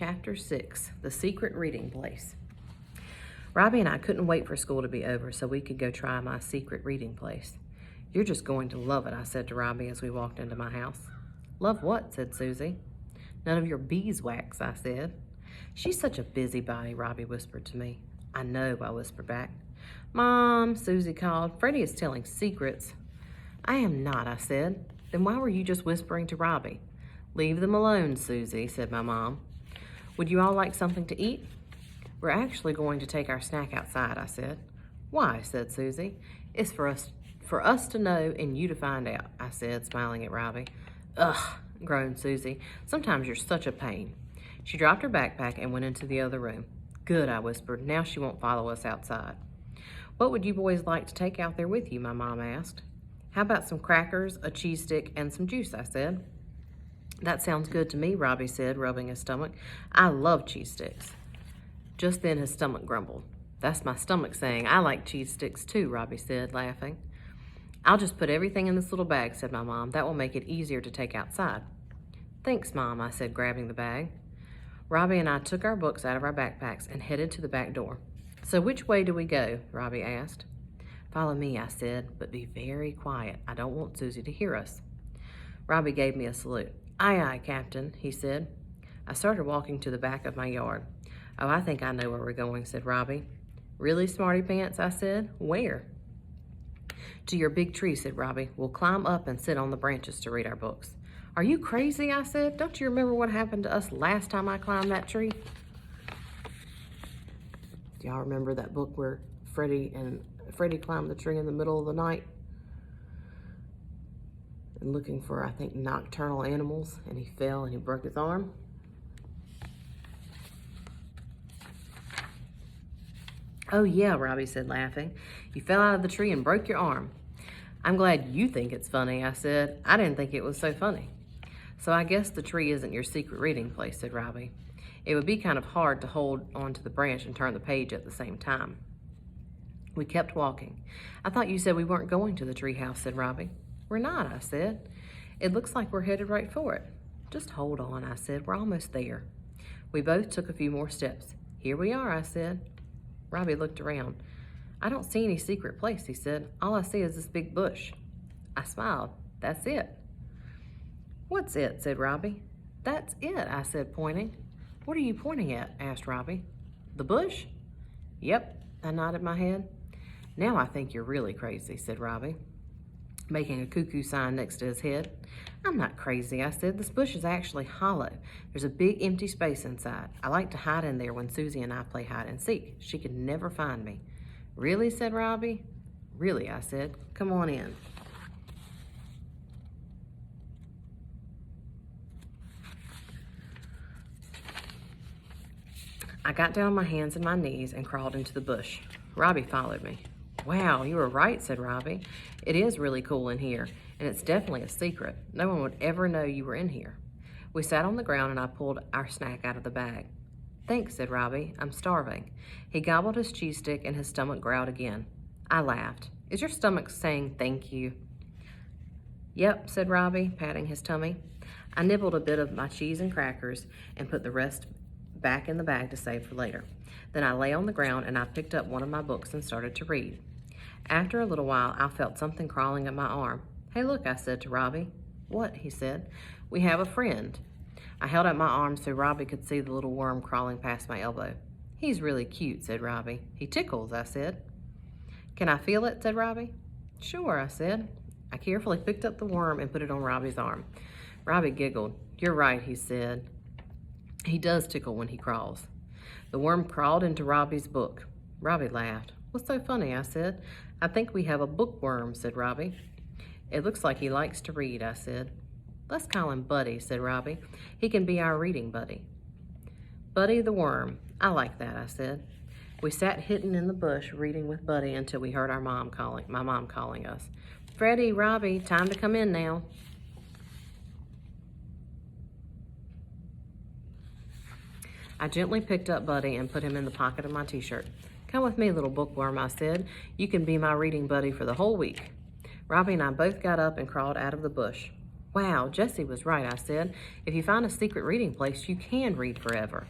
Chapter 6, The Secret Reading Place. Robbie and I couldn't wait for school to be over so we could go try my secret reading place. "You're just going to love it," I said to Robbie as we walked into my house. "Love what?" said Susie. "None of your beeswax," I said. "She's such a busybody," Robbie whispered to me. "I know," I whispered back. "Mom," Susie called, "Freddy is telling secrets." "I am not," I said. "Then why were you just whispering to Robbie?" "Leave them alone, Susie," said my mom. "Would you all like something to eat?" "We're actually going to take our snack outside," I said. "Why?" said Susie. "It's for us to know and you to find out," I said, smiling at Robbie. "Ugh," groaned Susie. "Sometimes you're such a pain." She dropped her backpack and went into the other room. "Good," I whispered. "Now she won't follow us outside." "What would you boys like to take out there with you?" my mom asked. "How about some crackers, a cheese stick, and some juice?" I said. "That sounds good to me," Robbie said, rubbing his stomach. "I love cheese sticks." Just then his stomach grumbled. "That's my stomach saying I like cheese sticks too," Robbie said, laughing. "I'll just put everything in this little bag," said my mom. "That will make it easier to take outside." "Thanks, Mom," I said, grabbing the bag. Robbie and I took our books out of our backpacks and headed to the back door. "So which way do we go?" Robbie asked. "Follow me," I said, "but be very quiet. I don't want Susie to hear us." Robbie gave me a salute. "Aye, aye, Captain," he said. I started walking to the back of my yard. "Oh, I think I know where we're going," said Robbie. "Really, Smarty Pants?" I said. "Where?" "To your big tree," said Robbie. "We'll climb up and sit on the branches to read our books." "Are you crazy?" I said. "Don't you remember what happened to us last time I climbed that tree?" Do y'all remember that book where Freddy climbed the tree in the middle of the night and looking for, I think, nocturnal animals, and he fell and he broke his arm? "Oh yeah," Robbie said, laughing. "You fell out of the tree and broke your arm." "I'm glad you think it's funny," I said. "I didn't think it was so funny." "So I guess the tree isn't your secret reading place," said Robbie. "It would be kind of hard to hold onto the branch and turn the page at the same time." We kept walking. "I thought you said we weren't going to the tree house," said Robbie. "We're not," I said. "It looks like we're headed right for it." "Just hold on," I said. "We're almost there." We both took a few more steps. "Here we are," I said. Robbie looked around. "I don't see any secret place," he said. "All I see is this big bush." I smiled. "That's it." "What's it?" said Robbie. "That's it," I said, pointing. "What are you pointing at?" asked Robbie. "The bush?" "Yep," I nodded my head. "Now I think you're really crazy," said Robbie, making a cuckoo sign next to his head. "I'm not crazy," I said. "This bush is actually hollow. There's a big empty space inside. I like to hide in there when Susie and I play hide and seek. She could never find me." "Really?" said Robbie. "Really," I said. "Come on in." I got down on my hands and my knees and crawled into the bush. Robbie followed me. "Wow, you were right," said Robbie. "It is really cool in here, and it's definitely a secret. No one would ever know you were in here." We sat on the ground and I pulled our snack out of the bag. "Thanks," said Robbie. "I'm starving." He gobbled his cheese stick and his stomach growled again. I laughed. "Is your stomach saying thank you?" "Yep," said Robbie, patting his tummy. I nibbled a bit of my cheese and crackers and put the rest back in the bag to save for later. Then I lay on the ground and I picked up one of my books and started to read. After a little while, I felt something crawling up my arm. "Hey, look," I said to Robbie. "What?" he said. "We have a friend." I held out my arm so Robbie could see the little worm crawling past my elbow. "He's really cute," said Robbie. "He tickles," I said. "Can I feel it?" said Robbie. "Sure," I said. I carefully picked up the worm and put it on Robbie's arm. Robbie giggled. "You're right," he said. "He does tickle when he crawls." The worm crawled into Robbie's book. Robbie laughed. "What's so funny?" I said. "I think we have a bookworm," said Robbie. "It looks like he likes to read," I said. "Let's call him Buddy," said Robbie. "He can be our reading buddy." "Buddy the worm. I like that," I said. We sat hidden in the bush reading with Buddy until we heard my mom calling us. "Freddy, Robbie, time to come in now." I gently picked up Buddy and put him in the pocket of my t-shirt. "Come with me, little bookworm," I said. "You can be my reading buddy for the whole week." Robbie and I both got up and crawled out of the bush. Wow, Jessie was right, I said. If you find a secret reading place, you can read forever.